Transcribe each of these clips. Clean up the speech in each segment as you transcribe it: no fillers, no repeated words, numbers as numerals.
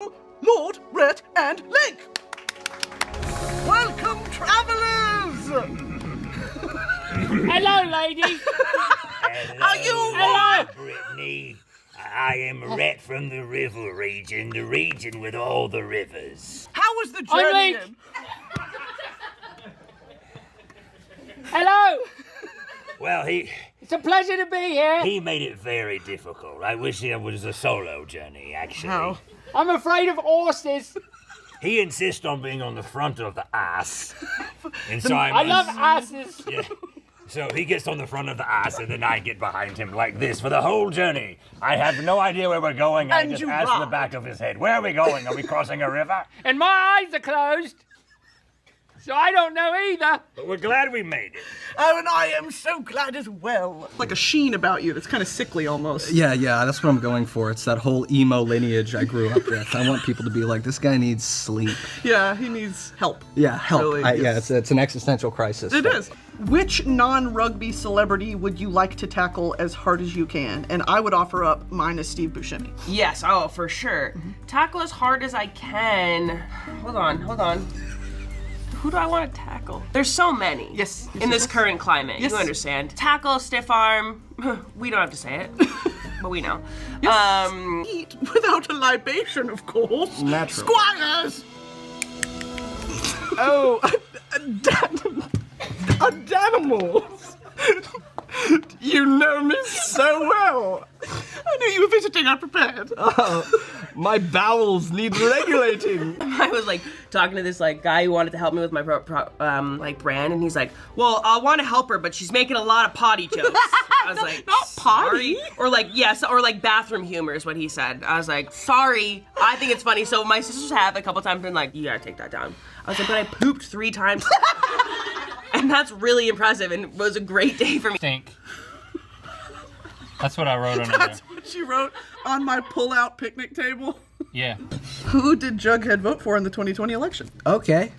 Lord, Rhett, and Link. Welcome, travelers. Hello, lady. Are you? Hello. Brittany. I am Rhett from the river region, the region with all the rivers. How was the journey? Link. Hello. Well, It's a pleasure to be here. he made it very difficult. I wish it was a solo journey, actually. How? I'm afraid of horses. He insists on being on the front of the ass. And so I love asses. Yeah. So he gets on the front of the ass, and then I get behind him like this for the whole journey. I have no idea where we're going. I And just you ask ride. the back of his head. Where are we going? Are we crossing a river? And my eyes are closed. So I don't know either. But we're glad we made it. Oh, and I am so glad as well. Like a sheen about you that's kind of sickly almost. Yeah, that's what I'm going for. It's that whole emo lineage I grew up with. I want people to be like, this guy needs sleep. Yeah, he needs help. Yeah, help. Really, Yeah, yes. it's an existential crisis. It is. Which non-rugby celebrity would you like to tackle as hard as you can? And I would offer up mine is Steve Buscemi. Yes, oh, for sure. Tackle as hard as I can. Hold on. Who do I want to tackle? There's so many. Yes. In this current climate, Yes. you understand. Tackle, stiff arm. We don't have to say it, but we know. Eat without a libation, of course. Natural. Squires! Oh, Animals! You know me so well. I knew you were visiting unprepared. my bowels need regulating. I was like talking to this like guy who wanted to help me with my like brand, and he's like, "Well, I want to help her, but she's making a lot of potty jokes." I was like, Not potty. "Sorry?" Or like, yes, or like bathroom humor is what he said. I was like, "Sorry, I think it's funny." So my sisters have a couple times been like, "You gotta take that down." I was like, "But I pooped 3 times." And that's really impressive, and it was a great day for me. Stink. That's what I wrote under That's what you wrote on my pull-out picnic table. there. Yeah. Who did Jughead vote for in the 2020 election? Okay.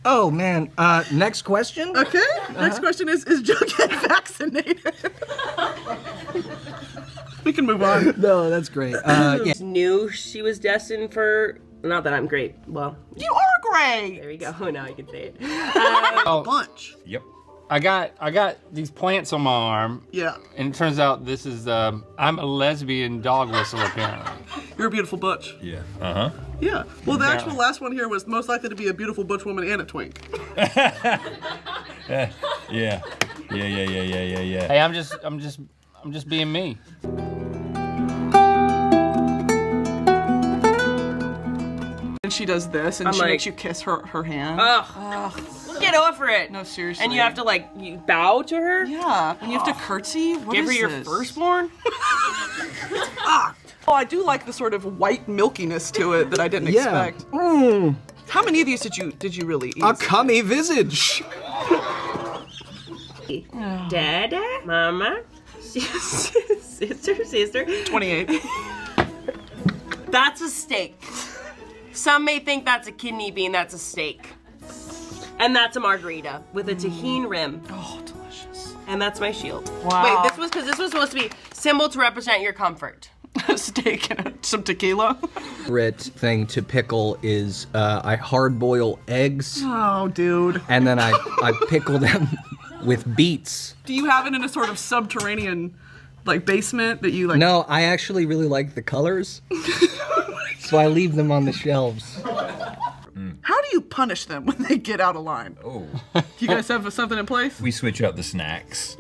Oh, man. Next question? Okay. Next question is Jughead vaccinated? We can move on. No, that's great. Yeah. Knew she was destined for. Not that I'm great. Well, You are great. there we go. Now you can say it. Bunch. Yep. I got these plants on my arm, Yeah. and it turns out this is I'm a lesbian dog whistle apparently. You're a beautiful butch. Yeah. Uh-huh. Yeah. Well, the Yeah. actual last one here was most likely to be a beautiful butch woman and a twink. Yeah. Hey, I'm just being me. And she does this, and I'm she like- makes you kiss her hand. Ugh. Get over it. No, seriously. And you have to like you bow to her. Yeah. And you have to curtsy. What Give her is your this? firstborn. Oh, I do like the sort of white milkiness to it that I didn't Yeah. expect. How many of these did you really eat? A cummy visage. Dada, mama, sister. 28. That's a steak. Some may think that's a kidney bean. That's a steak. And that's a margarita with a tahini rim. Oh, delicious. And that's my shield. Wow. Wait, this was because this was supposed to be symbol to represent your comfort. Steak and some tequila. Favorite thing to pickle is I hard boil eggs Oh, dude. and then I pickle them with beets. Do you have it in a sort of subterranean, like, basement that you, like... No, I actually really like the colors, so I leave them on the shelves. How do you punish them when they get out of line? Oh. Do you guys have something in place? We switch up the snacks.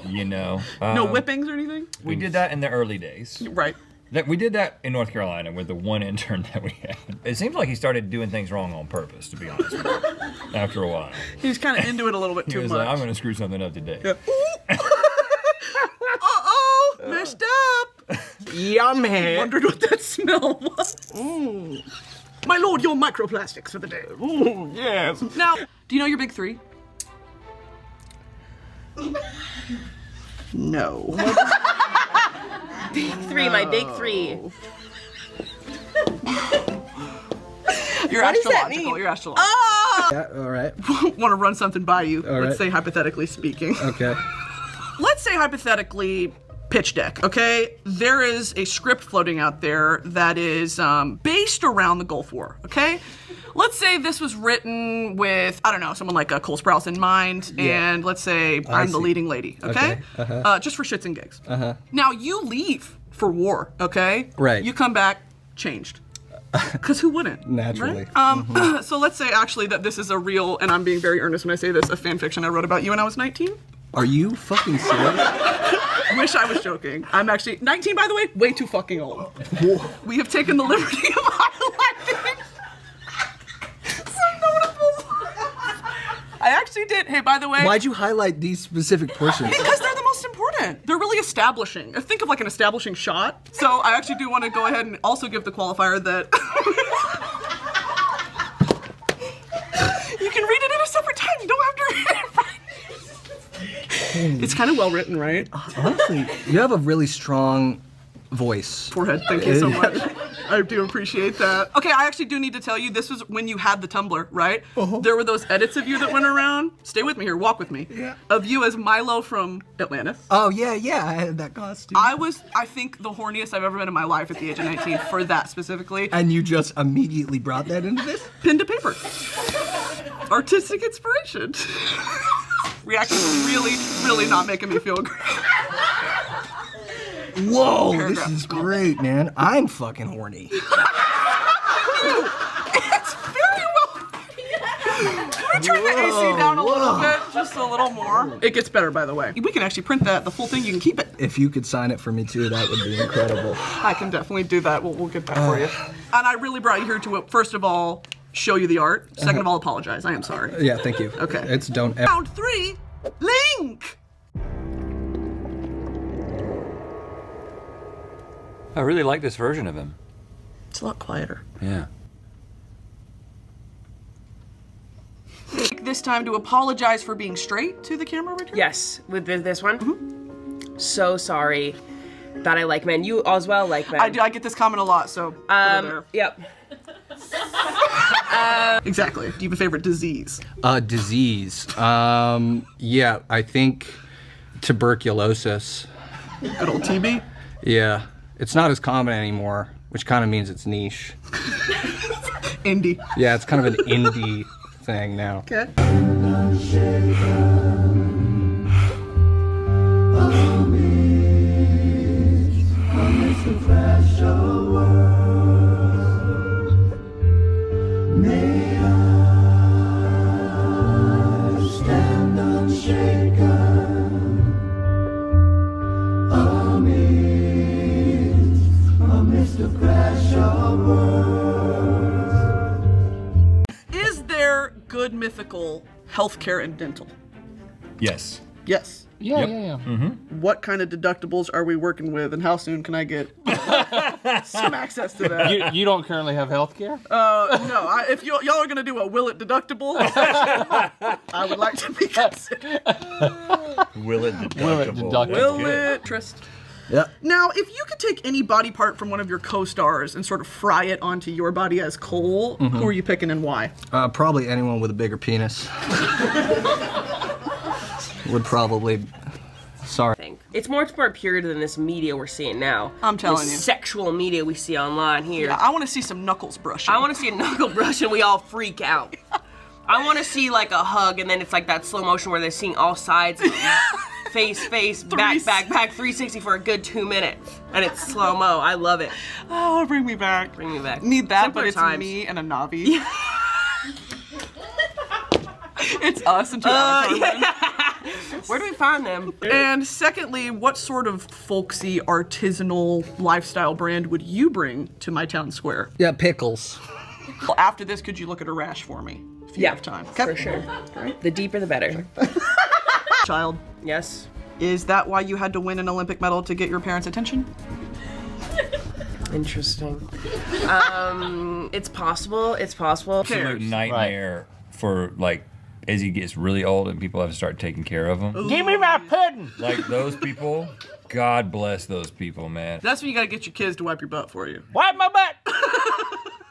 You know. No whippings or anything? We did that in the early days. Right. We did that in North Carolina with the one intern that we had. It seems like he started doing things wrong on purpose, to be honest with you, after a while. He was kind of into it a little bit He too was much. like, I'm going to screw something up today. Yeah. Uh-oh! Messed up! Yummy. Wondered what that smell was. My lord, your microplastics for the day. Yes. Now, do you know your big 3? No. Big 3, my big 3. You're What does that astrological. mean? You're astrological. Oh! Yeah, all right. Want to run something by you. All Let's right. say hypothetically speaking. Okay. Let's say hypothetically pitch deck, okay? There is a script floating out there that is based around the Gulf War, okay? Let's say this was written with, I don't know, someone like Cole Sprouse in mind, and let's say I'm the leading lady, okay? Just for shits and gigs. Now, you leave for war, okay? Right. You come back changed. Because who wouldn't? Naturally. Right? So let's say actually that this is a real, and I'm being very earnest when I say this, a fan fiction I wrote about you when I was 19. Are you fucking serious? Wish I was joking. I'm actually 19, by the way, way too fucking old. We have taken the liberty of highlighting some notables. I actually did. Hey, by the way. Why'd you highlight these specific portions? Because they're the most important. They're really establishing. Think of like an establishing shot. So I actually do want to go ahead and also give the qualifier that you can read it at a separate time. You don't have to read it right. It's kind of well written, right? Honestly, you have a really strong voice. Forehead, thank you so much. I do appreciate that. Okay, I actually do need to tell you, this was when you had the Tumblr, right? There were those edits of you that went around. Stay with me here, walk with me. Yeah. Of you as Milo from Atlantis. Oh, yeah, I had that costume. I was, I think, the horniest I've ever been in my life at the age of 19 for that specifically. And you just immediately brought that into this? Pen to paper. Artistic inspiration. Reaction really, really not making me feel great. Whoa, this is great, man. I'm fucking horny. It's very well. Can we turn the AC down a little bit? Just a little more. It gets better, by the way. We can actually print that, the full thing. You can keep it. If you could sign it for me too, that would be incredible. I can definitely do that. We'll get that for you. And I really brought you here to, first of all, show you the art. Second of all, apologize. I am sorry. Yeah, thank you. Okay. It's don't ever. Round 3, Link. I really like this version of him. It's a lot quieter. Yeah. Take this time to apologize for being straight to the camera right here. Yes, with this one. So sorry that I like men. You as well like men. I do. I get this comment a lot, so put it there. Yep. Exactly. Do you have a favorite disease? Disease. Yeah, I think tuberculosis. Good old TB? Yeah. It's not as common anymore, which kind of means it's niche. Indie. Yeah, it's kind of an indie thing now. Okay. Is there good mythical healthcare and dental? Yes. Yes. Yeah. What kind of deductibles are we working with, and how soon can I get some access to that? You don't currently have health care? No. If y'all are gonna do a will it deductible, I would like to be considered. Will it deductible? Will it trist? Yeah. Now, if you could take any body part from one of your co-stars and sort of fry it onto your body as Cole, who are you picking and why? Probably anyone with a bigger penis. Would probably. Sorry. It's much more pure than this media we're seeing now. I'm telling this you. Sexual media we see online here. Yeah, I want to see some knuckles brushing. I want to see a knuckle brush and we all freak out. I want to see like a hug and then it's like that slow motion where they're seeing all sides. Face, back, 360 for a good 2 minutes. And it's slow-mo. I love it. Oh, bring me back. Bring me back. Need that, Simpler but it's times. me and a Navi. Yeah. It's us and two avatar men. Where do we find them? And secondly, what sort of folksy, artisanal lifestyle brand would you bring to my town square? Yeah, Pickles. Well, after this, could you look at a rash for me? If you have time. For sure. Okay. The deeper the better. Child, Yes. is that why you had to win an Olympic medal to get your parents' attention? Interesting. It's possible. It's possible. Absolute nightmare for like as he gets really old and people have to start taking care of him. Give me my pudding! Like those people, God bless those people, man. That's when you gotta get your kids to wipe your butt for you. Wipe my butt!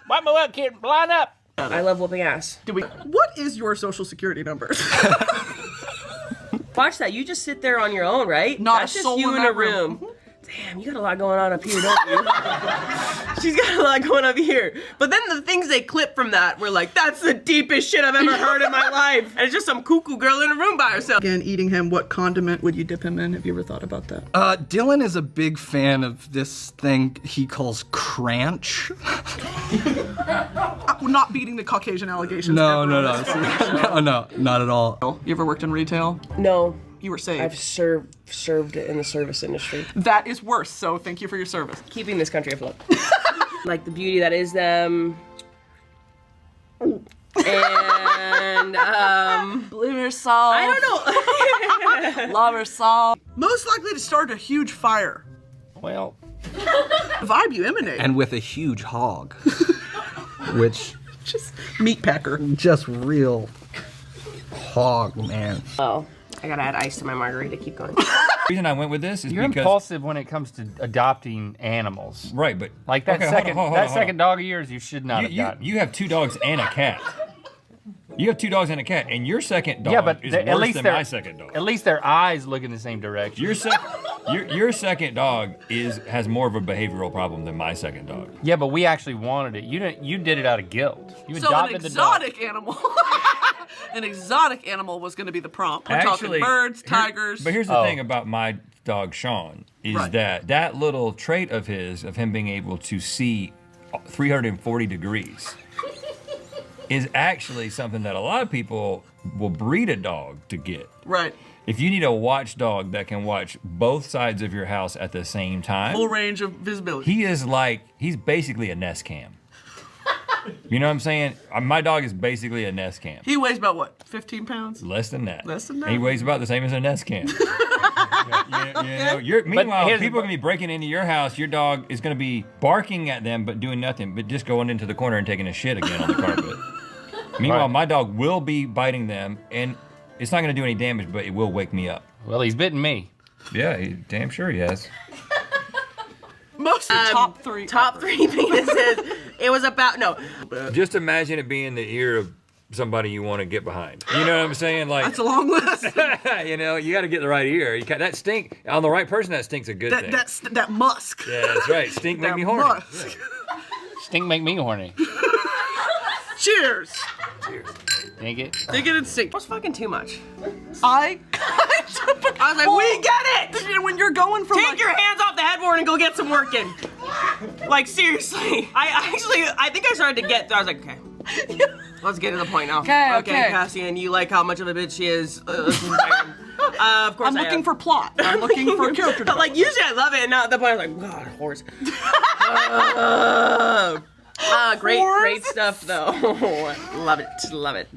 Wipe my butt, kid. Line up! I love whooping ass. What is your social security number? Watch that. You just sit there on your own, right? Not That's a just soul you in in that a room. damn, you got a lot going on up here, don't you? She's got a lot going up here. But then the things they clip from that were like, that's the deepest shit I've ever heard in my life. And it's just some cuckoo girl in a room by herself. Again, eating him, what condiment would you dip him in? Have you ever thought about that? Dylan is a big fan of this thing he calls cranch. Not beating the Caucasian allegations. No, ever. no, not at all. You ever worked in retail? No. You were saved. I've served in the service industry. That is worse, so thank you for your service. Keeping this country afloat. Like the beauty that is them. And, Believe yourself. I don't know. Love yourself. Most likely to start a huge fire. Well, The vibe you emanate. And with a huge hog. Which, just meat packer. just real hog, man. Oh, I gotta add ice to my margarita. Keep going. The reason I went with this is you're because impulsive when it comes to adopting animals. right, but Like that okay, hold on. second dog of yours, you should not have gotten. You have 2 dogs and a cat. You have 2 dogs and a cat, and your second dog Yeah, but is at worse least than their my second dog. At least their eyes look in the same direction. Your second dog has more of a behavioral problem than my second dog. Yeah, but we actually wanted it. You did it out of guilt. You So an adopted the dog. exotic animal. An exotic animal was going to be the prompt. We're Actually, talking birds, tigers. But here's the thing about my dog Sean is Right. that little trait of him being able to see 340 degrees is actually something that a lot of people will breed a dog to get. Right. If you need a watchdog that can watch both sides of your house at the same time, Full range of visibility. he's basically a Nest Cam. You know what I'm saying? My dog is basically a Nest Cam. He weighs about what, 15 pounds? Less than that. Less than that? He weighs about the same as a Nest Cam. Meanwhile, here's people the- are gonna be breaking into your house. Your dog is gonna be barking at them, but doing nothing, but just going into the corner and taking a shit again on the carpet. Meanwhile, Right. my dog will be biting them, and it's not gonna do any damage, but it will wake me up. Well, he's bitten me. Yeah, damn sure he has. Most of the top 3. Top 3 penises. It was about Just imagine it being the ear of somebody you want to get behind. You know what I'm saying? Like, That's a long list. you know, you got to get the right ear. That stink on the right person. That stink's a good thing. That musk. Yeah, that's right. Stink make That me horny. musk. Stink make me horny. Cheers. Think it? Dig it and sink. That's fucking too much. I I was like, we get it! When you're going from Take your hands off the headboard and go get some work in. Like, seriously. I think I started to get, I was like, okay. Let's get to the point now. Okay. Cassian, you like how much of a bitch she is. Of course I'm looking for plot. I'm looking for character. But like, usually I love it, and now at the point I'm like, God, horse. Great stuff though. Love it.